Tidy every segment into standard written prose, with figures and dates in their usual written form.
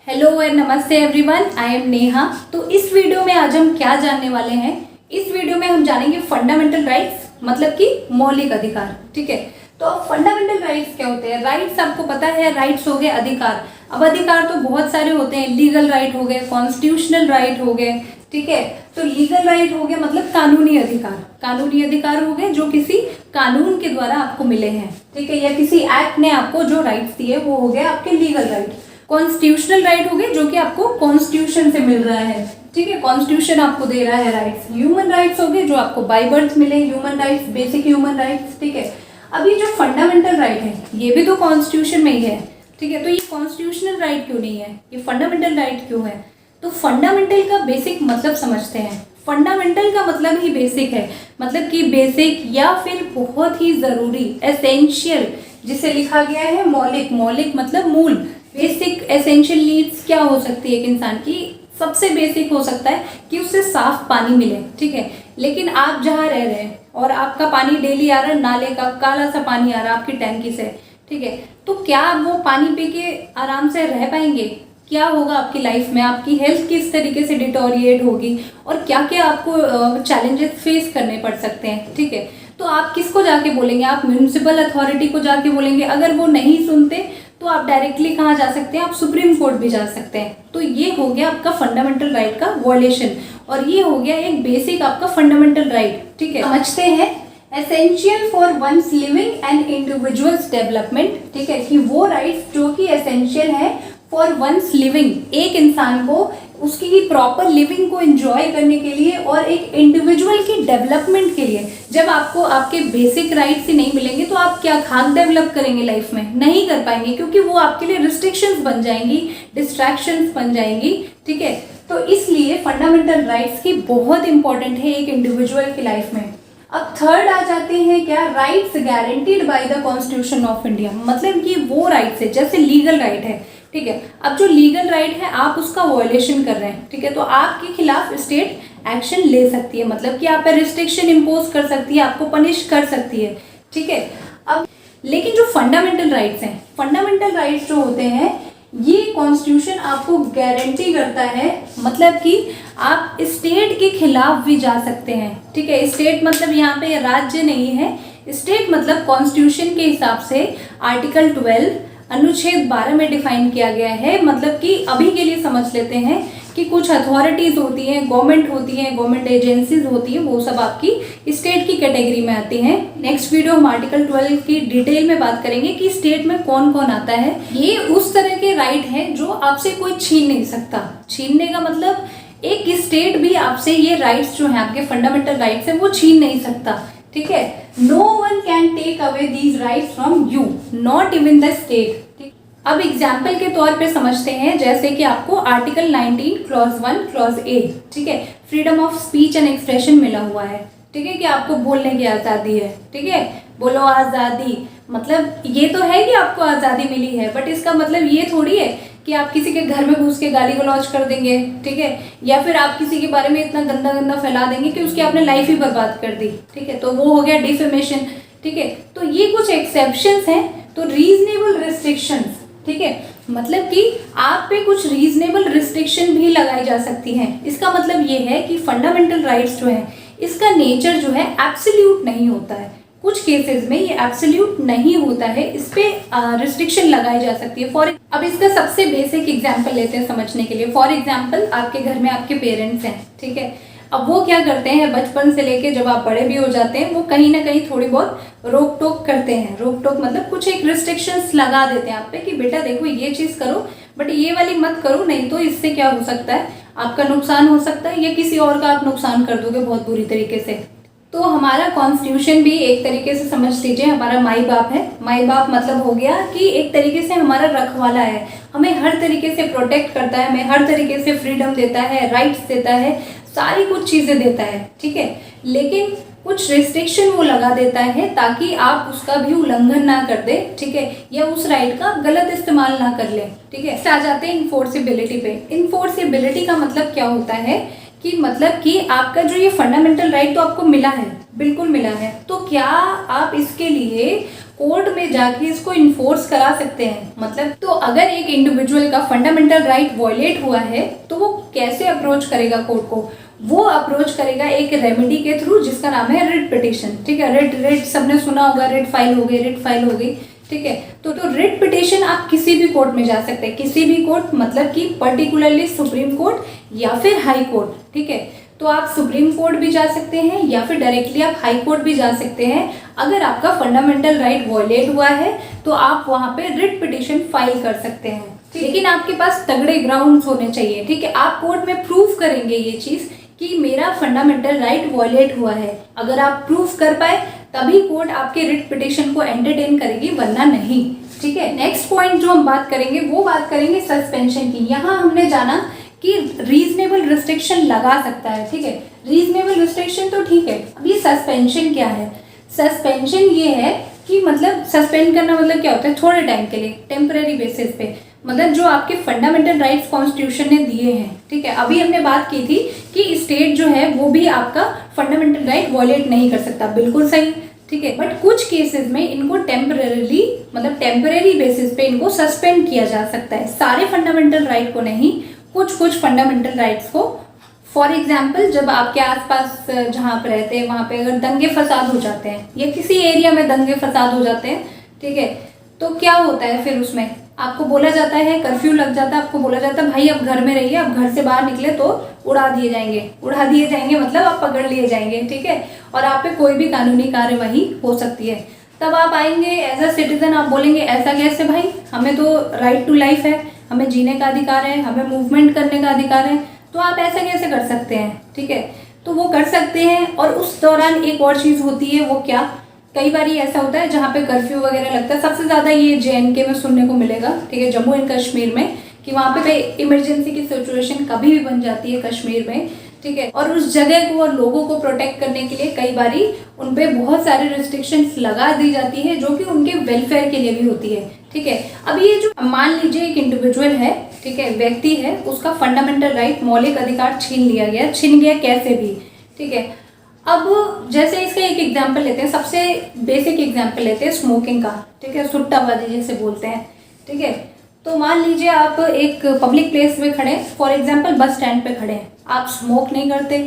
Hello and नमस्ते everyone, I am Neha. तो इस वीडियो में आज हम क्या जानने वाले हैं? इस वीडियो में हम जानेंगे फंडामेंटल राइट्स, मतलब कि मौलिक अधिकार। ठीक है, तो अब फंडामेंटल राइट्स क्या होते हैं? राइट्स आपको पता है, राइट्स हो गए अधिकार। अब अधिकार तो बहुत सारे होते हैं, लीगल राइट हो गए, कॉन्स्टिट्यूशनल राइट हो गए। ठीक है, तो लीगल राइट हो गया मतलब कानूनी अधिकार। कानूनी अधिकार हो गए जो किसी कानून के द्वारा आपको मिले हैं, ठीक है, या किसी एक्ट ने आपको जो राइट्स दिए वो हो गए आपके लीगल राइट। कॉन्स्टिट्यूशनल राइट हो गए जो कि आपको कॉन्स्टिट्यूशन से मिल रहा है। ठीक है, कॉन्स्टिट्यूशन आपको दे रहा है राइट्स। ह्यूमन राइट्स हो गए जो आपको बाय बर्थ मिले, human rights, basic human rights. ठीक है, अब ये जो फंडामेंटल राइट है ये भी तो कॉन्स्टिट्यूशन में ही है। ठीक है, तो ये कॉन्स्टिट्यूशनल राइट क्यों नहीं है, ये फंडामेंटल राइट क्यों है? तो फंडामेंटल का बेसिक मतलब समझते हैं। फंडामेंटल का मतलब ही बेसिक है, मतलब कि बेसिक या फिर बहुत ही जरूरी, एसेंशियल, जिसे लिखा गया है मौलिक। मौलिक मतलब मूल। बेसिक एसेंशियल नीड्स क्या हो सकती है एक इंसान की? सबसे बेसिक हो सकता है कि उसे साफ पानी मिले। ठीक है, लेकिन आप जहाँ रह रहे हैं और आपका पानी डेली आ रहा है, नाले का काला सा पानी आ रहा है आपकी टैंकी से, ठीक है, तो क्या आप वो पानी पी के आराम से रह पाएंगे? क्या होगा आपकी लाइफ में? आपकी हेल्थ किस तरीके से डिटोरिएट होगी और क्या क्या आपको चैलेंजेस फेस करने पड़ सकते हैं। ठीक है, तो आप किसको जाके बोलेंगे? आप म्यूनिसिपल अथॉरिटी को जाके बोलेंगे। अगर वो नहीं सुनते तो आप डायरेक्टली कहाँ जा सकते हैं? आप सुप्रीम कोर्ट भी जा सकते हैं। तो ये हो गया आपका फंडामेंटल राइट का वॉयलेशन, और ये हो गया एक बेसिक आपका फंडामेंटल राइट। ठीक है, समझते हैं। Essential for one's living and individual's development. ठीक है, कि वो राइट्स जो कि एसेंशियल है फॉर वंस लिविंग, एक इंसान को उसकी प्रॉपर लिविंग को एंजॉय करने के लिए और एक इंडिविजुअल की डेवलपमेंट के लिए। जब आपको आपके बेसिक राइट्स ही नहीं मिलेंगे तो आप क्या खाक डेवलप करेंगे लाइफ में? नहीं कर पाएंगे, क्योंकि वो आपके लिए रिस्ट्रिक्शंस बन जाएंगी, डिस्ट्रैक्शंस बन जाएंगी। ठीक है, तो इसलिए फंडामेंटल राइट्स की बहुत इंपॉर्टेंट है एक इंडिविजुअल की लाइफ में। अब थर्ड आ जाते हैं क्या? Rights guaranteed by the constitution of India, मतलब कि वो राइट्स है जैसे लीगल राइट है। ठीक है, अब जो लीगल राइट है आप उसका वॉयलेशन कर रहे हैं, ठीक है, तो आपके खिलाफ स्टेट एक्शन ले सकती है, मतलब कि आप पे रिस्ट्रिक्शन इम्पोज कर सकती है, आपको पनिश कर सकती है। ठीक है, अब लेकिन जो फंडामेंटल राइट्स हैं, फंडामेंटल राइट्स जो होते हैं ये कॉन्स्टिट्यूशन आपको गारंटी करता है, मतलब कि आप स्टेट के खिलाफ भी जा सकते हैं। ठीक है, स्टेट मतलब यहाँ पे राज्य नहीं है, स्टेट मतलब कॉन्स्टिट्यूशन के हिसाब से आर्टिकल 12 अनुच्छेद 12 में डिफाइन किया गया है। मतलब कि अभी के लिए समझ लेते हैं कि कुछ अथॉरिटीज होती हैं, गवर्नमेंट होती हैं, गवर्नमेंट एजेंसीज होती हैं, वो सब आपकी स्टेट की कैटेगरी में आती हैं। नेक्स्ट वीडियो हम आर्टिकल 12 की डिटेल में बात करेंगे कि स्टेट में कौन कौन आता है। ये उस तरह के राइट हैं जो आपसे कोई छीन नहीं सकता। छीनने का मतलब एक स्टेट भी आपसे ये राइट्स जो हैं, आपके फंडामेंटल राइट्स हैं, वो छीन नहीं सकता। ठीक है, no one can take away these rights from you, not even the state. अब एग्जाम्पल के तौर पे समझते हैं, जैसे कि आपको आर्टिकल 19 क्लॉज 1 क्लॉज ए, ठीक है, freedom of speech and expression मिला हुआ है। ठीक है, कि आपको बोलने की आज़ादी है। ठीक है, बोलो आज़ादी, मतलब ये तो है कि आपको आज़ादी मिली है, बट इसका मतलब ये थोड़ी है कि आप किसी के घर में घुस के गाली गलौज कर देंगे। ठीक है, या फिर आप किसी के बारे में इतना गंदा गंदा फैला देंगे कि उसकी आपने लाइफ ही बर्बाद कर दी। ठीक है, तो वो हो गया डिफेमेशन। ठीक है, तो ये कुछ एक्सेप्शंस हैं। तो रीजनेबल रिस्ट्रिक्शंस, ठीक है, मतलब कि आप पे कुछ रीजनेबल रिस्ट्रिक्शन भी लगाई जा सकती हैं। इसका मतलब ये है कि फंडामेंटल राइट्स जो है इसका नेचर जो है एब्सोल्यूट नहीं होता है। कुछ केसेस में ये एब्सोल्यूट नहीं होता है, इस पे रिस्ट्रिक्शन लगाई जा सकती है। अब इसका सबसे बेसिक एग्जांपल लेते हैं समझने के लिए। फॉर एग्जांपल, आपके घर में आपके पेरेंट्स हैं, ठीक है, अब वो क्या करते हैं, बचपन से लेके जब आप बड़े भी हो जाते हैं, वो कहीं ना कहीं थोड़ी बहुत रोक टोक करते हैं। रोक टोक मतलब कुछ एक रिस्ट्रिक्शंस लगा देते हैं आप पे कि बेटा देखो ये चीज़ करो, बट ये वाली मत करो, नहीं तो इससे क्या हो सकता है, आपका नुकसान हो सकता है या किसी और का आप नुकसान कर दोगे बहुत बुरी तरीके से। तो हमारा कॉन्स्टिट्यूशन भी एक तरीके से समझ लीजिए हमारा माई बाप है। माई बाप मतलब हो गया कि एक तरीके से हमारा रखवाला है, हमें हर तरीके से प्रोटेक्ट करता है, हमें हर तरीके से फ्रीडम देता है, राइट्स देता है, सारी कुछ चीज़ें देता है। ठीक है, लेकिन कुछ रिस्ट्रिक्शन वो लगा देता है ताकि आप उसका भी उल्लंघन ना कर दे। ठीक है, या उस राइट का गलत इस्तेमाल ना कर ले। ठीक है, आ जाते हैं इन्फोर्सिबिलिटी पे। इन्फोर्सिबिलिटी का मतलब क्या होता है कि मतलब कि आपका जो ये फंडामेंटल राइट तो आपको मिला है, बिल्कुल मिला है, तो क्या आप इसके लिए कोर्ट में जाके इसको इन्फोर्स करा सकते हैं। मतलब तो अगर एक इंडिविजुअल का फंडामेंटल राइट वॉयलेट हुआ है तो वो कैसे अप्रोच करेगा कोर्ट को? वो अप्रोच करेगा एक रेमेडी के थ्रू जिसका नाम है रिट पिटिशन। ठीक है, रिट सबने सुना होगा, रिट फाइल हो गई। ठीक है, तो रिट पिटिशन आप किसी भी कोर्ट में जा सकते हैं, किसी भी कोर्ट, मतलब कि पर्टिकुलरली सुप्रीम कोर्ट या फिर हाई कोर्ट। ठीक है, तो आप सुप्रीम कोर्ट भी जा सकते हैं या फिर डायरेक्टली आप हाई कोर्ट भी जा सकते हैं। अगर आपका फंडामेंटल राइट वॉयलेट हुआ है तो आप वहां पे रिट पिटिशन फाइल कर सकते हैं। लेकिन आपके पास तगड़े ग्राउंड्स होने चाहिए। ठीक है, आप कोर्ट में प्रूफ करेंगे ये चीज कि मेरा फंडामेंटल राइट वॉयलेट हुआ है। अगर आप प्रूफ कर पाए तभी कोर्ट आपके रिट पिटिशन को एंटरटेन करेगी, वरना नहीं। ठीक है, नेक्स्ट पॉइंट जो हम बात करेंगे वो बात करेंगे सस्पेंशन की। यहाँ हमने जाना कि रीजनेबल रिस्ट्रिक्शन लगा सकता है। ठीक है, रीजनेबल रिस्ट्रिक्शन तो ठीक है, अब ये सस्पेंशन क्या है? सस्पेंशन ये है कि मतलब सस्पेंड करना मतलब क्या होता है? थोड़े टाइम के लिए, टेम्परेरी बेसिस पे, मतलब जो आपके फंडामेंटल राइट्स कॉन्स्टिट्यूशन ने दिए हैं। ठीक है, अभी हमने बात की थी कि स्टेट जो है वो भी आपका फंडामेंटल राइट वॉयलेट नहीं कर सकता, बिल्कुल सही। ठीक है, बट कुछ केसेस में इनको टेम्परेरी, मतलब टेम्परेरी बेसिस पे इनको सस्पेंड किया जा सकता है। सारे फंडामेंटल राइट को नहीं, कुछ फंडामेंटल राइट्स को। फॉर एग्जाम्पल, जब आपके आसपास जहाँ पे रहते हैं वहाँ पे अगर दंगे फसाद हो जाते हैं या किसी एरिया में दंगे फसाद हो जाते हैं, ठीक है, तो क्या होता है फिर उसमें आपको बोला जाता है, कर्फ्यू लग जाता है, आपको बोला जाता है भाई अब घर में रहिए, अब घर से बाहर निकले तो उड़ा दिए जाएंगे, मतलब आप पकड़ लिए जाएंगे। ठीक है, और आप पे कोई भी कानूनी कार्यवाही हो सकती है। तब आप आएंगे एज अ सिटीजन, आप बोलेंगे ऐसा कैसे भाई, हमें तो राइट टू लाइफ है, हमें जीने का अधिकार है, हमें मूवमेंट करने का अधिकार है, तो आप ऐसा कैसे कर सकते हैं? ठीक है, तो वो कर सकते हैं। और उस दौरान एक और चीज़ होती है, वो क्या, कई बार ऐसा होता है जहाँ पे कर्फ्यू वगैरह लगता है, सबसे ज़्यादा ये JNK में सुनने को मिलेगा। ठीक है, जम्मू एंड कश्मीर में, कि वहाँ पे इमरजेंसी की सिचुएशन कभी भी बन जाती है कश्मीर में। ठीक है, और उस जगह को और लोगों को प्रोटेक्ट करने के लिए कई बारी उन पे बहुत सारे रिस्ट्रिक्शंस लगा दी जाती है जो कि उनके वेलफेयर के लिए भी होती है। ठीक है, अब ये जो मान लीजिए एक इंडिविजुअल है, ठीक है, व्यक्ति है, उसका फंडामेंटल राइट, मौलिक अधिकार छीन गया कैसे भी। ठीक है, अब जैसे इसका एक एग्जाम्पल लेते हैं, सबसे बेसिक एग्जाम्पल लेते हैं स्मोकिंग का। ठीक है, सुट्टाबाजी जिसे बोलते हैं। ठीक है, तो मान लीजिए आप एक पब्लिक प्लेस में खड़े, फॉर एग्जांपल बस स्टैंड पे खड़े हैं, आप स्मोक नहीं करते।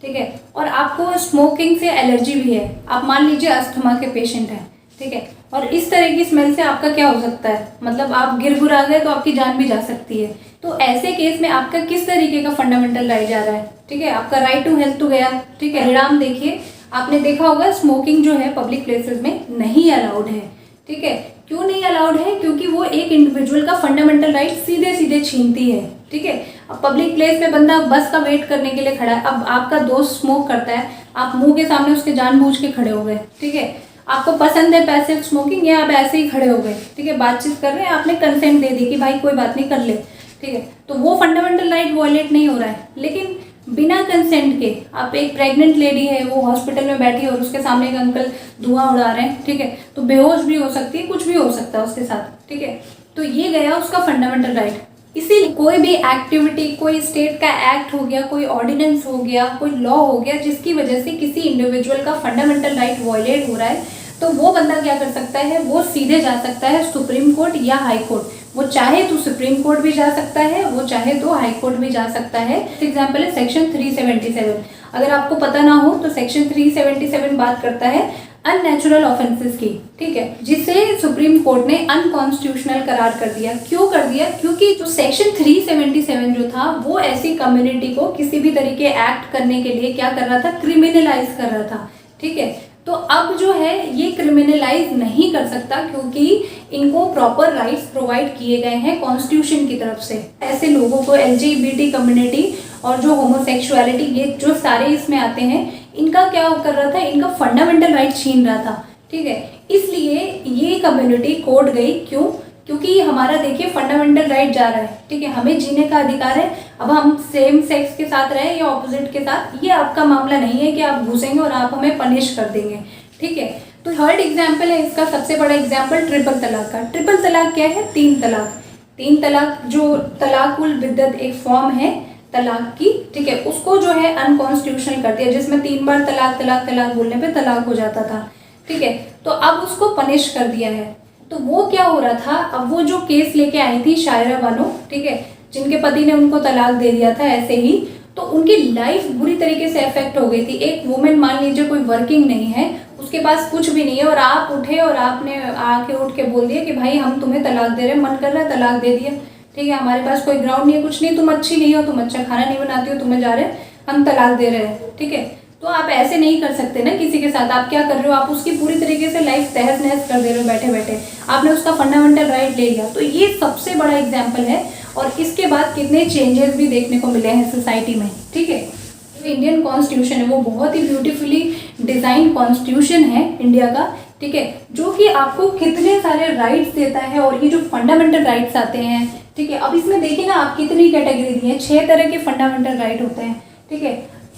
ठीक है, और आपको स्मोकिंग से एलर्जी भी है, आप मान लीजिए अस्थमा के पेशेंट हैं। ठीक है, और इस तरह की स्मेल से आपका क्या हो सकता है, मतलब आप गिर गुरा गए तो आपकी जान भी जा सकती है। तो ऐसे केस में आपका किस तरीके का फंडामेंटल राइट जा रहा है? ठीक है, आपका राइट टू हेल्थ तो गया। ठीक है, परिणाम देखिए, आपने देखा होगा स्मोकिंग जो है पब्लिक प्लेसेस में नहीं अलाउड है। ठीक है, क्यों नहीं अलाउड है? क्योंकि वो एक इंडिविजुअल का फंडामेंटल राइट सीधे सीधे छीनती है। ठीक है, अब पब्लिक प्लेस में बंदा बस का वेट करने के लिए खड़ा है, अब आपका दोस्त स्मोक करता है, आप मुंह के सामने उसके जानबूझ के खड़े हो गए। ठीक है, आपको पसंद है पैसिव स्मोकिंग, या आप ऐसे ही खड़े हो गए। ठीक है, बातचीत कर रहे हैं, आपने कंसेंट दे दी कि भाई कोई बात नहीं, कर ले। ठीक है, तो वो फंडामेंटल राइट वॉयलेट नहीं हो रहा है। लेकिन बिना कंसेंट के, आप एक प्रेग्नेंट लेडी है, वो हॉस्पिटल में बैठी है और उसके सामने एक अंकल धुआं उड़ा रहे हैं, ठीक है, तो बेहोश भी हो सकती है, कुछ भी हो सकता है उसके साथ। ठीक है, तो ये गया उसका फंडामेंटल राइट। इसीलिए कोई भी एक्टिविटी, कोई स्टेट का एक्ट हो गया, कोई ऑर्डिनेंस हो गया, कोई लॉ हो गया, जिसकी वजह से किसी इंडिविजुअल का फंडामेंटल राइट वॉयलेट हो रहा है, तो वो बंदा क्या कर सकता है, वो सीधे जा सकता है सुप्रीम कोर्ट या हाई कोर्ट। वो चाहे तो सुप्रीम कोर्ट भी जा सकता है, वो चाहे तो हाई कोर्ट भी जा सकता है। एग्जाम्पल है सेक्शन 377। अगर आपको पता ना हो तो सेक्शन 377 बात करता है अननेचुरल ऑफेंसेस की। ठीक है, जिसे सुप्रीम कोर्ट ने अनकॉन्स्टिट्यूशनल करार कर दिया। क्यों कर दिया? क्योंकि जो सेक्शन 377 जो था वो ऐसी कम्युनिटी को किसी भी तरीके एक्ट करने के लिए क्या कर रहा था, क्रिमिनलाइज कर रहा था। ठीक है, तो अब जो है ये क्रिमिनलाइज नहीं कर सकता, क्योंकि इनको प्रॉपर राइट्स प्रोवाइड किए गए हैं कॉन्स्टिट्यूशन की तरफ से। ऐसे लोगों को, LGBT कम्युनिटी और जो होमोसेक्सुअलिटी, ये जो सारे इसमें आते हैं, इनका क्या कर रहा था, इनका फंडामेंटल राइट छीन रहा था। ठीक है, इसलिए ये कम्युनिटी कोर्ट गई। क्यों? क्योंकि हमारा देखिए फंडामेंटल राइट जा रहा है। ठीक है, हमें जीने का अधिकार है। अब हम सेम सेक्स के साथ रहें या ऑपोजिट के साथ, ये आपका मामला नहीं है कि आप घुसेंगे और आप हमें पनिश कर देंगे। ठीक है, तो थर्ड एग्जाम्पल है इसका, सबसे बड़ा एग्जाम्पल ट्रिपल तलाक का। ट्रिपल तलाक क्या है? 3 तलाक। 3 तलाक जो तलाकुल बिद्दत एक फॉर्म है तलाक की, ठीक है, उसको जो है अनकॉन्स्टिट्यूशनल कर दिया, जिसमें 3 बार तलाक तलाक तलाक बोलने पे तलाक हो जाता था। ठीक है, तो अब उसको पनिश कर दिया है। तो वो क्या हो रहा था, अब वो जो केस लेके आई थी शायरा बानो, ठीक है, जिनके पति ने उनको तलाक दे दिया था ऐसे ही, तो उनकी लाइफ बुरी तरीके से अफेक्ट हो गई थी। एक वुमेन, मान लीजिए कोई वर्किंग नहीं है, उसके पास कुछ भी नहीं है, और आप उठे और आपने आके उठ के बोल दिया कि भाई हम तुम्हें तलाक दे रहे हैं, मन कर रहा है तलाक दे दिया, ठीक है, हमारे पास कोई ग्राउंड नहीं है, कुछ नहीं, तुम अच्छी नहीं हो, तुम अच्छा खाना नहीं बनाती हो, तुम्हें जा रहे हैं हम तलाक दे रहे हैं, ठीक है। तो आप ऐसे नहीं कर सकते ना किसी के साथ। आप क्या कर रहे हो, आप उसकी पूरी तरीके से लाइफ तहस नहस कर दे रहे हो बैठे बैठे, आपने उसका फंडामेंटल राइट ले लिया। तो ये सबसे बड़ा एग्जाम्पल है, और इसके बाद कितने चेंजेस भी देखने को मिले हैं सोसाइटी में, ठीक है। जो इंडियन कॉन्स्टिट्यूशन है वो बहुत ही ब्यूटीफुली डिजाइन कॉन्स्टिट्यूशन है इंडिया का, ठीक है, जो कि आपको कितने सारे राइट्स देता है, और ये जो फंडामेंटल राइट्स आते हैं, ठीक है, अब इसमें देखिए ना आप कितनी कैटेगरी दी है, 6 तरह के फंडामेंटल राइट होते हैं, ठीक है,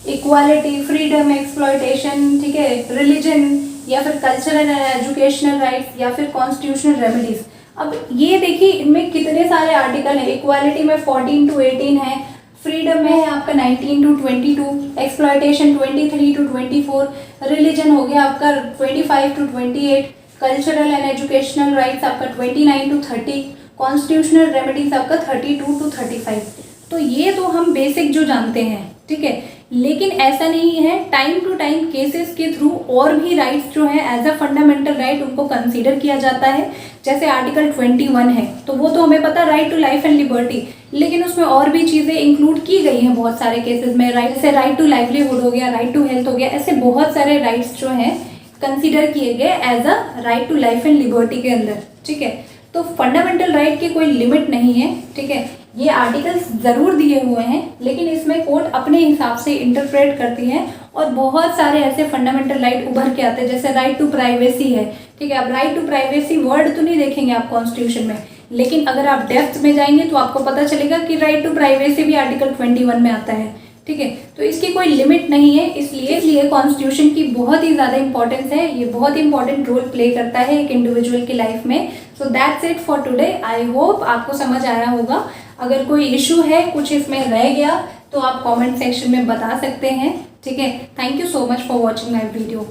इक्वालिटी, फ्रीडम, एक्सप्लॉयटेशन, ठीक है, रिलीजन, या फिर कल्चरल एंड एजुकेशनल राइट्स, या फिर कॉन्स्टिट्यूशनल रेमेडीज। अब ये देखिए इनमें कितने सारे आर्टिकल हैं। इक्वालिटी में 14 to 18 है, फ्रीडम में है आपका 19 to 22, एक्सप्लॉयटेशन 23 to 24, रिलीजन हो गया आपका 25 to 28, cultural and educational rights आपका 29 to 30, कॉन्स्टिट्यूशनल रेमेडीज आपका 32 to 35। तो ये तो हम बेसिक जो जानते हैं, ठीक है, लेकिन ऐसा नहीं है, टाइम टू टाइम केसेस के थ्रू और भी राइट्स जो है एज अ फंडामेंटल राइट उनको कंसीडर किया जाता है। जैसे आर्टिकल 21 है, तो वो तो हमें पता, right to life and liberty, लेकिन उसमें और भी चीज़ें इंक्लूड की गई हैं बहुत सारे केसेस में, राइट से राइट टू लाइवलीहुड हो गया, राइट टू हेल्थ हो गया, ऐसे बहुत सारे राइट्स जो हैं कंसीडर किए गए as a right to life and liberty के अंदर, ठीक है। तो फंडामेंटल राइट की कोई लिमिट नहीं है, ठीक है, ये आर्टिकल्स ज़रूर दिए हुए हैं, लेकिन इसमें कोर्ट अपने हिसाब से इंटरप्रेट करती है, और बहुत सारे ऐसे फंडामेंटल राइट उभर के आते हैं, जैसे राइट टू प्राइवेसी है, ठीक है। अब राइट टू प्राइवेसी वर्ड तो नहीं देखेंगे आप कॉन्स्टिट्यूशन में, लेकिन अगर आप डेप्थ में जाएंगे तो आपको पता चलेगा कि राइट टू प्राइवेसी भी आर्टिकल 21 में आता है, ठीक है। तो इसकी कोई लिमिट नहीं है, इसलिए कॉन्स्टिट्यूशन की बहुत ही ज़्यादा इंपॉर्टेंस है, ये बहुत ही इंपॉर्टेंट रोल प्ले करता है एक इंडिविजुअल की लाइफ में। So that's it for today. I hope आपको समझ आया होगा। अगर कोई इशू है, कुछ इसमें रह गया, तो आप कमेंट सेक्शन में बता सकते हैं, ठीक है। Thank you so much for watching my video.